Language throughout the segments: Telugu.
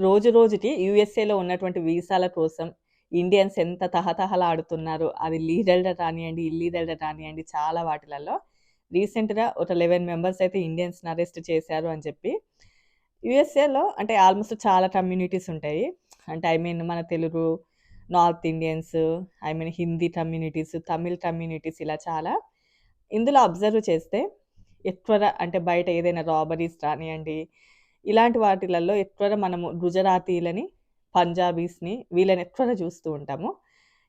రోజు రోజుకి యూఎస్ఏలో ఉన్నటువంటి వీసాల కోసం ఇండియన్స్ ఎంత తహతహలాడుతున్నారో, అది లీగల్‌గా రానియండి, ఇల్లీగల్‌గా రానియండి, చాలా వాటిలలో రీసెంట్‌గా ఒక 11 మెంబర్స్ అయితే ఇండియన్స్‌ని అరెస్ట్ చేశారు అని చెప్పి యూఎస్ఏలో అంటే ఆల్మోస్ట్ చాలా కమ్యూనిటీస్ ఉంటాయి. అంటే మన Telugu, north Indians, Hindi communities, Tamil communities ఇలా చాలా. ఇందులో అబ్జర్వ్ చేస్తే ఎక్కువగా అంటే బయట ఏదైనా రాబరీస్ కానియండి, ఇలాంటి వాటిలలో ఎక్కువగా మనము గుజరాతీలని, పంజాబీస్‌ని వీళ్ళని ఎక్కువగా చూస్తూ ఉంటాము.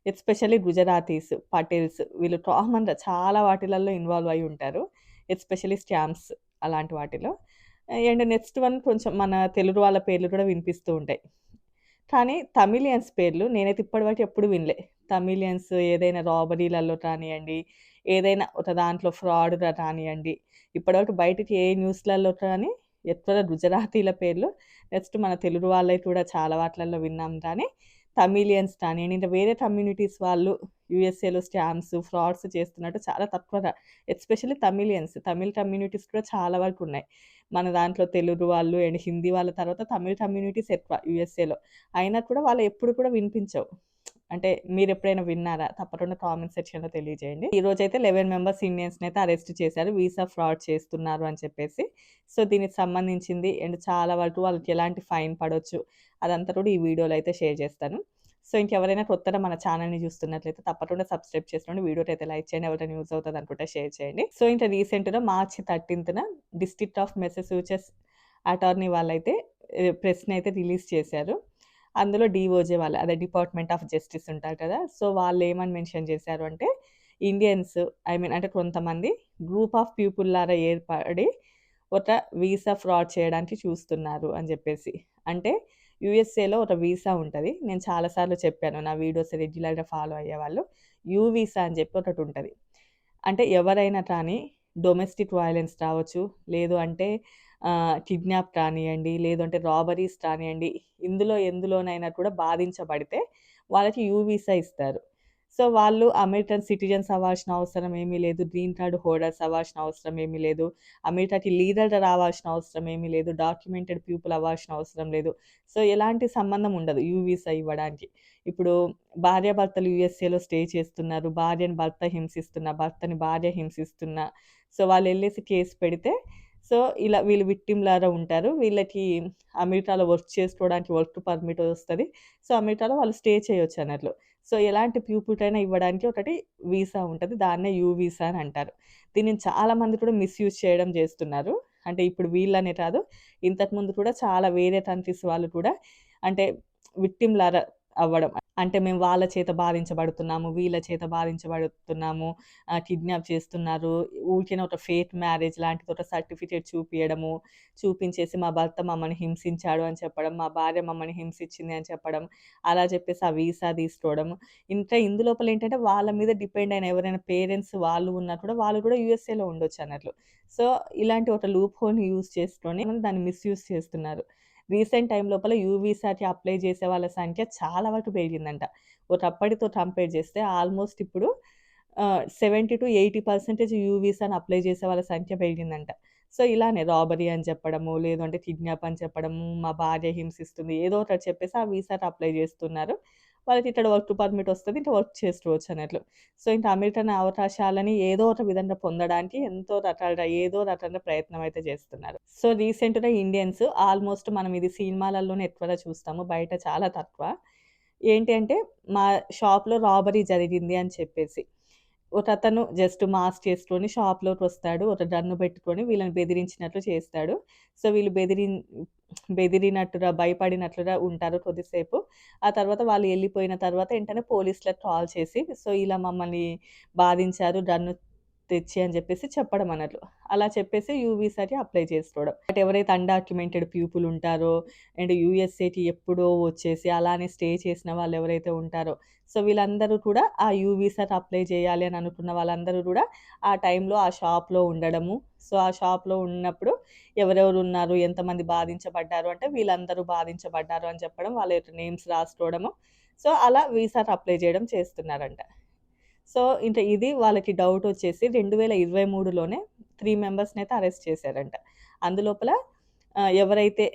ఎస్పెషల్లీ గుజరాతీస్, పటేల్స్ వీళ్ళు కామన్‌గా చాలా వాటిలలో ఇన్వాల్వ్ అయ్యి ఉంటారు. ఎస్పెషల్లీ స్కామ్స్ అలాంటి వాటిలో. అండ్ నెక్స్ట్ వన్ కొంచెం మన తెలుగు వాళ్ళ పేర్లు కూడా వినిపిస్తూ ఉంటాయి. కానీ తమిళియన్స్ పేర్లు నేనైతే ఇప్పటివరకు ఎప్పుడు వినలే. తమిళియన్స్ ఏదైనా రాబరీలలో కానియండి, ఏదైనా ఒక దాంట్లో ఫ్రాడ్‌గా కానియండి, ఇప్పటివరకు బయటికి ఏ న్యూస్‌లలో కానీ ఎక్కువగా గుజరాతీల పేర్లు, నెక్స్ట్ మన తెలుగు వాళ్ళయి కూడా చాలా వాటిలలో విన్నాం కానీ, తమిళియన్స్ కానియండి, ఇంకా వేరే కమ్యూనిటీస్ వాళ్ళు యూఎస్ఏలో స్కామ్స్, ఫ్రాడ్స్ చేస్తున్నట్టు చాలా తక్కువగా ఎస్పెషల్లీ తమిళియన్స్, తమిళ్ కమ్యూనిటీస్ కూడా చాలా వరకు ఉన్నాయి. మన దాంట్లో తెలుగు వాళ్ళు అండ్ హిందీ వాళ్ళ తర్వాత తమిళ్ కమ్యూనిటీస్ ఎక్కువ యూఎస్ఏలో. అయినా కూడా వాళ్ళు ఎప్పుడు కూడా వినిపించవు. అంటే మీరెప్పుడైనా విన్నారా? తప్పకుండా కామెంట్ సెక్షన్‌లో తెలియజేయండి. ఈరోజైతే 11 మెంబర్స్ ఇండియన్స్‌నైతే అరెస్ట్ చేశారు. వీసా ఫ్రాడ్ చేస్తున్నారు అని చెప్పేసి. సో, దీనికి సంబంధించింది అండ్ చాలా వరకు వాళ్ళకి ఎలాంటి ఫైన్ పడొచ్చు, అదంతా కూడా ఈ వీడియోలో అయితే షేర్ చేస్తాను. సో, ఇంకెవరైనా కొత్తగా మన ఛానెల్‌ని చూస్తున్నట్లయితే తప్పకుండా సబ్స్క్రైబ్ చేసుకోండి. వీడియోకైతే లైక్ చేయండి. ఎవరికైనా యూజ్ అవుతది అనుకుంటే షేర్ చేయండి. సో, ఇంకా రీసెంట్‌గా మార్చ్ 13న డిస్ట్రిక్ట్ ఆఫ్ మెసచ్యూసెట్స్ అటార్నీ వాళ్ళైతే ప్రెస్‌నైతే రిలీజ్ చేశారు. అందులో డీఓజే వాళ్ళు అదే డిపార్ట్మెంట్ ఆఫ్ జస్టిస్ ఉంటారు కదా! సో, వాళ్ళేమని మెన్షన్ చేశారు అంటే, ఇండియన్స్ అంటే కొంతమంది గ్రూప్ ఆఫ్ పీపుల్ లాగా ఏర్పడి ఒక వీసా ఫ్రాడ్ చేయడానికి చూస్తున్నారు అని జెప్పేసి. అంటే యూఎస్ఏలో ఒక వీసా ఉంటది. నేను చాలా సార్లు చెప్పాను. నా వీడియోస్ రెగ్యులర్‌గా ఫాలో అయ్యేవాళ్ళు. యూ వీసా అని చెప్పి ఒకటుంటది. అంటే ఎవరైనా కానీ డొమెస్టిక్ వయలెన్స్ రావచ్చు, లేదు అంటే కిడ్నాప్ కానియండి, లేదు అంటే రాబరీస్ కానియండి, ఎందులోనైనా కూడా బాధించబడితే వాళ్ళకి యూ వీసా ఇస్తారు. సో, వాళ్ళు అమెరికన్ సిటిజన్స్ అవ్వాల్సిన అవసరం ఏమీ లేదు. గ్రీన్ కార్డ్ హోల్డర్స్ అవ్వాల్సిన అవసరం ఏమీ లేదు. అమెరికాకి లీగల్‌గా రావాల్సిన అవసరం ఏమీ లేదు. డాక్యుమెంటెడ్ పీపుల్ అవ్వాల్సిన అవసరం లేదు. సో, ఎలాంటి సంబంధం ఉండదు యూ వీసా ఇవ్వడానికి. ఇప్పుడు భార్యాభర్తలు యూఎస్ఏలో స్టే చేస్తున్నారు. భార్యని భర్త హింసిస్తున్న, భర్తని భార్య హింసిస్తున్న. సో, వాళ్ళెళ్ళేసి కేస్ పెడితే సో, ఇలా వీళ్ళు విక్టిమ్‌లాగా ఉంటారు. వీళ్ళకి అమెరికాలో వర్క్ చేసుకోవడానికి వర్క్ పర్మిట్ వస్తది. సో, అమెరికాలో వాళ్ళు స్టే చేయొచ్చన్నట్లు. సో, ఎలాంటి పీపుల్‌కైనా ఇవ్వడానికి ఒకటి వీసా ఉంటది. దాన్నే యూ వీసా అని అంటారు. దీనిని చాలా మంది కూడా మిస్‌యూజ్ చేయడం చేస్తున్నారు. అంటే ఇప్పుడు వీళ్ళనే కాదు, ఇంతకుముందు కూడా చాలా వేరే కంట్రీస్ వాళ్ళు కూడా అంటే విక్టిమ్‌లాగా అవ్వడం. అంటే మేము వాళ్ళ చేత బాధించబడుతున్నాము, వీళ్ళ చేత బాధించబడుతున్నాము, కిడ్నాప్ చేస్తున్నారు. ఊరికేనే ఒక ఫేక్ మ్యారేజ్ లాంటిది ఒక సర్టిఫికేట్ చూపియడము, చూపించేసి మా భర్త మమ్మల్ని హింసించాడు అని చెప్పడం, మా భార్య మమ్మల్ని హింసించింది అని చెప్పడం, అలా చెప్పేసి ఆ వీసా తీసుకోవడం. ఇంకా ఇందులోపల ఏంటంటే వాళ్ళ మీద డిపెండ్ అయిన ఎవరైనా పేరెంట్స్ వాళ్ళు ఉన్నా కూడా వాళ్ళు కూడా యూఎస్ఏలో ఉండొచ్చన్నట్లు. సో, ఇలాంటి ఒక లూప్ హోల్‌ని యూజ్ చేసుకొని దాన్ని మిస్‌యూజ్ చేస్తున్నారు. రీసెంట్ టైమ్ లోపల యూ వీసాకి అప్లై చేసే వాళ్ళ సంఖ్య చాలా వరకు పెరిగిందంట. ఒకప్పటితో కంపేర్ చేస్తే ఆల్మోస్ట్ ఇప్పుడు 70-80% యూ వీసాని అప్లై చేసే వాళ్ళ సంఖ్య పెరిగిందంట. సో, ఇలానే రాబరీ అని చెప్పడము, లేదు అంటే కిడ్నాప్ అని చెప్పడము, మా భార్య హింసిస్తుంది ఏదో ఒకటి చెప్పేసి ఆ వీసాకి అప్లై చేస్తున్నారు. వాళ్ళకి ఇక్కడ వర్క్ పర్మిట్ వస్తది. ఇంకా వర్క్ చేసుకోవచ్చు అన్నట్లు. సో, ఇంకా అమెరికన్ అవకాశాలని ఏదో ఒక విధంగా పొందడానికి ఎంతో రకాలుగా ఏదో రకంగా ప్రయత్నం అయితే చేస్తున్నారు. సో, రీసెంట్‌గా ఇండియన్స్ ఆల్మోస్ట్ మనం ఇది సినిమాలలోనే ఎక్కువగా చూస్తాము. బయట చాలా తక్కువ. ఏంటి అంటే మా షాప్‌లో రాబరీ జరిగింది అని చెప్పేసి. ఒకతను జస్ట్ మాస్క్ ఏసుకొని షాప్‌లోకొస్తాడు. ఒక గన్ను పెట్టుకొని వీళ్ళని బెదిరించినట్లు చేస్తాడు. సో, వీళ్ళు బెదిరినట్టుగా, భయపడినట్లుగా ఉంటారు కొద్దిసేపు. ఆ తర్వాత వాళ్ళు ఎళ్ళిపోయిన తర్వాత వెంటనే పోలీసులకు కాల్ చేసి, సో, ఇలా మమ్మల్ని బాధించారు గన్ను తెచ్చి అని జెప్పేసి చెప్పడం అన్నట్లు. అలా చెప్పేసి యూ వీసాకి అప్లై చేసుకోవడం. బట్ ఎవరైతే అన్‌డాక్యుమెంటెడ్ పీపుల్ ఉంటారో అండ్ యూఎస్ఏకి ఎప్పుడో వచ్చేసి అలానే స్టే చేసిన వాళ్ళెవరైతే ఉంటారో, సో, వీళ్ళందరూ కూడా ఆ యూ వీసాకి అప్లై చేయాలి అని అనుకున్న వాళ్ళందరూ గూడా ఆ టైంలో ఆ షాప్‌లో ఉండడము. సో, ఆ షాప్‌లో ఉన్నప్పుడు ఎవరెవరు ఉన్నారు, ఎంతమంది బాధించబడ్డారు అంటే వీళ్ళందరూ బాధించబడ్డారు అని చెప్పడం, వాళ్ళ యొక్క నేమ్స్ రాసుకోవడము. సో, అలా వీసాకి అప్లై చేయడం చేస్తున్నారంట. సో, ఇంక ఇది వాళ్ళకి డౌటొచ్చేసి 2023లోనే 3 మెంబర్స్‌నైతే అరెస్ట్ చేశారంట. అందులోపల ఎవరైతే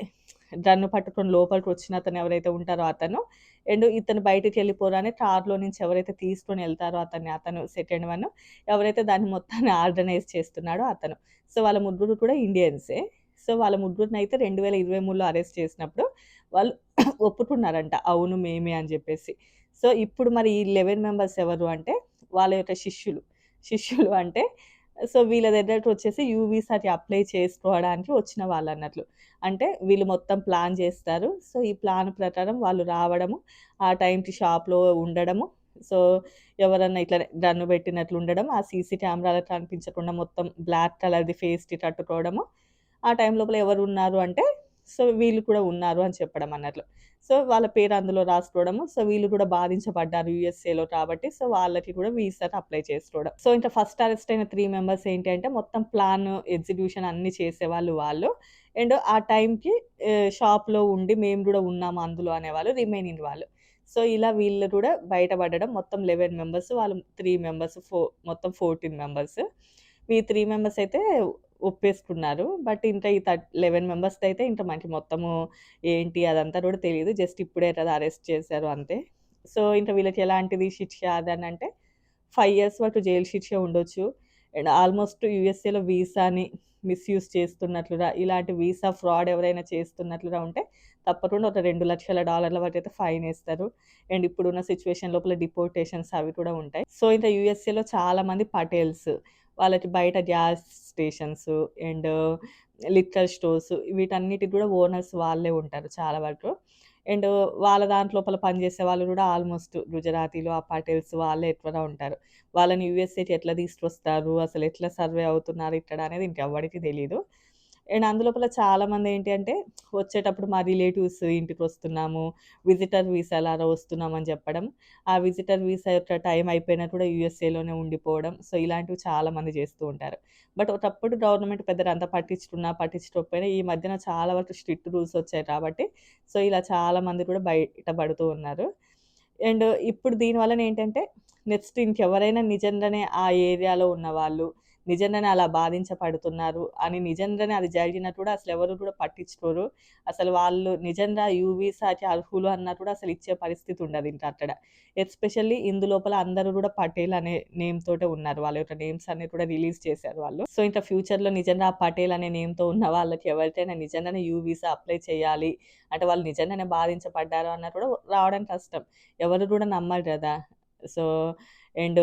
గన్ను పట్టుకొని లోపలికొచ్చిన అతను ఎవరైతే ఉంటారో అతను, అండ్ ఇతను బయటికెళ్ళిపోగానే కార్‌లో నుంచి ఎవరైతే తీసుకొని ఎళ్తారో అతను సెకండ్ వన్, ఎవరైతే దాన్ని మొత్తాన్ని ఆర్గనైజ్ చేస్తున్నాడో అతను. సో, వాళ్ళ ముగ్గురు కూడా ఇండియన్సే. సో, వాళ్ళ ముగ్గురినైతే 2023లో అరెస్ట్ చేసినప్పుడు వాళ్ళు ఒప్పుకున్నారంట. అవును మేమే అని జెప్పేసి. సో, ఇప్పుడు మరి ఈ 11 మెంబర్స్ ఎవరు అంటే వాళ్ళ యొక్క శిష్యులు. శిష్యులు అంటే సో, వీళ్ళ దగ్గరకొచ్చేసి యూ వీసాకి అప్లై చేసుకోవడానికి వచ్చిన వాళ్ళన్నట్లు. అంటే వీళ్ళు మొత్తం ప్లాన్ జేస్తారు. సో, ఈ ప్లాన్ ప్రకారం వాళ్ళు రావడము, ఆ టైంకి షాప్‌లో ఉండడము. సో, ఎవరన్నా ఇట్లనే గన్ను పెట్టినట్లు ఉండడం, ఆ సీసీ కెమెరాలో కనిపించకుండా మొత్తం బ్లాక్ కలర్‌ది ఫేస్‌కి కట్టుకోవడము. ఆ టైం లోపల ఎవరున్నారు అంటే, సో, వీళ్ళు కూడా ఉన్నారు అని చెప్పడం అన్నట్లు. సో, వాళ్ళ పేరు అందులో రాసుకోవడము. సో, వీళ్ళు కూడా బాధించబడ్డారు యూఎస్ఏలో కాబట్టి, సో, వాళ్ళకి కూడా వీసాకి అప్లై చేసుకోవడం. సో, ఇంకా ఫస్ట్ అరెస్ట్ అయిన 3 మెంబర్స్ ఏంటి అంటే, మొత్తం ప్లాన్, ఎగ్జిక్యూషన్ అన్నీ చేసేవాళ్ళు వాళ్ళు. అండ్ ఆ టైంకి షాప్‌లో ఉండి మేము గూడా ఉన్నాము అందులో అనేవాళ్ళు రిమైనింగ్ వాళ్ళు. సో, ఇలా వీళ్ళు కూడా బయటపడడం. మొత్తం 11 మెంబర్స్, వాళ్ళు 3 మెంబర్స్, మొత్తం 14 మెంబర్స్. ఈ 3 మెంబర్స్ అయితే ఒప్పేసుకున్నారు. బట్ ఇంకా ఈ 11 మెంబర్స్‌దయితే ఇంకా మనకి మొత్తము ఏంటి అదంతా కూడా తెలీదు. జస్ట్ ఇప్పుడే కదా అరెస్ట్ చేశారు అంతే. సో, ఇంక వీళ్ళకి ఎలాంటిది శిక్ష అదనంటే 5 ఇయర్స్ వరకు జైలు శిక్ష ఉండొచ్చు. అండ్ ఆల్‌మోస్ట్ యూఎస్ఏలో వీసాని మిస్‌యూజ్ చేస్తున్నట్లుగా, ఇలాంటి వీసా ఫ్రాడ్ ఎవరైనా చేస్తున్నట్లుగా ఉంటే తప్పకుండా ఒక $2,00,000 వరకైతే ఫైనేస్తారు. అండ్ ఇప్పుడున్న సిట్యుయేషన్ లోపల డిపోర్టేషన్స్ అవి కూడా ఉంటాయి. సో, ఇంకా యూఎస్ఏలో చాలా మంది పటేల్స్ వాళ్ళకి బయట gas stations and liquor stores వీటన్నిటికి కూడా ఓనర్స్ వాళ్ళే ఉంటారు చాలా వరకు. అండ్ వాళ్ళ దాంట్లోపల పనిచేసే వాళ్ళు కూడా ఆల్‌మోస్ట్ గుజరాతీలు, ఆ పటేల్స్ వాళ్ళే ఎక్కువగా ఉంటారు. వాళ్ళని యూఎస్ఏకి ఎట్లా తీసుకొస్తారు? అసలు ఎట్లా సర్వే అవుతున్నారు ఇక్కడ అనేది ఇంకెవ్వడికి తెలీదు. అండ్ అందులోపల చాలామంది ఏంటి అంటే వచ్చేటప్పుడు మా రిలేటివ్స్ ఇంటికొస్తున్నాము, విజిటర్ వీసాలాగా వస్తున్నామని చెప్పడం. ఆ విజిటర్ వీసా యొక్క టైం అయిపోయినా కూడా యూఎస్ఏలోనే ఉండిపోవడం. సో, ఇలాంటివి చాలా మంది చేస్తూ ఉంటారు. బట్ ఒకప్పుడు గవర్నమెంట్ పెద్దగా అంత పట్టించుకున్నా, పట్టించుకోకపోయినా ఈ మధ్యన చాలా వరకు స్ట్రిక్ట్ రూల్స్ వచ్చాయి కాబట్టి, సో, ఇలా చాలా మంది కూడా బయట పడుతూ ఉన్నారు. అండ్ ఇప్పుడు దీని వలన ఏంటంటే, నెక్స్ట్ ఇంకెవరైనా నిజంగానే ఆ ఏరియాలో ఉన్నవాళ్ళు, నిజంగానే అలా బాధించబడుతున్నారు అని నిజంగానే అది జరిగినా కూడా అసలెవరు కూడా పట్టించుకోరు. అసలు వాళ్ళు నిజంగా యూ వీసాకి అర్హులు అన్నా కూడా అసలు ఇచ్చే పరిస్థితి ఉండదు ఇంకా అక్కడ. ఎస్పెషల్లీ ఇందులోపల అందరూ కూడా పటేల్ అనే నేమ్ తోటే ఉన్నారు. వాళ్ళ యొక్క నేమ్స్ అన్నీ కూడా రిలీజ్ చేశారు వాళ్ళు. సో, ఇంకా ఫ్యూచర్‌లో నిజంగా ఆ పటేల్ అనే నేమ్‌తో ఉన్న వాళ్ళకి ఎవరికైనా నిజంగానే యూ వీసా అప్లై చేయాలి అంటే, వాళ్ళు నిజంగానే బాధించబడ్డారు అన్నా కూడా రావడం కష్టం. ఎవరు గూడా నమ్మరు గదా! సో, అండ్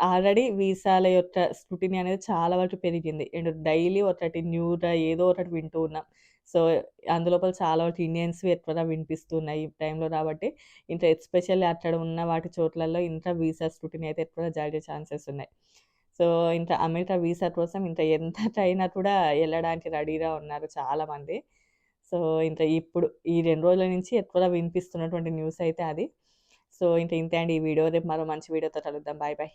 ఆల్రెడీ వీసాల యొక్క స్క్రూటినీ అనేది చాలా వరకు పెరిగింది. అండ్ డైలీ ఒకటి న్యూగా ఏదో ఒకటి వింటూ ఉన్నాం. సో, అందులోపల చాలా వరకు ఇండియన్స్‌వి ఎక్కువగా వినిపిస్తున్నాయి ఈ టైంలో కాబట్టి, ఇంకా ఎస్పెషల్లీ అక్కడ ఉన్న వాటి చోట్లలో ఇంకా వీసా స్క్రూటినీ అయితే ఎక్కువగా జరిగే ఛాన్సెస్ ఉన్నాయి. సో, ఇంకా అమెరికా వీసా కోసం ఇంకా ఎంతకైనా కూడా ఎళ్ళడానికి రెడీగా ఉన్నారు చాలామంది. సో, ఇంకా ఇప్పుడు ఈ 2 రోజుల నుంచి ఎక్కువగా వినిపిస్తున్నటువంటి న్యూస్ అయితే అది. సో, ఇంతే అండి ఈ వీడియో. రేపు మరో మంచి వీడియోతో కలుద్దాం. Bye bye.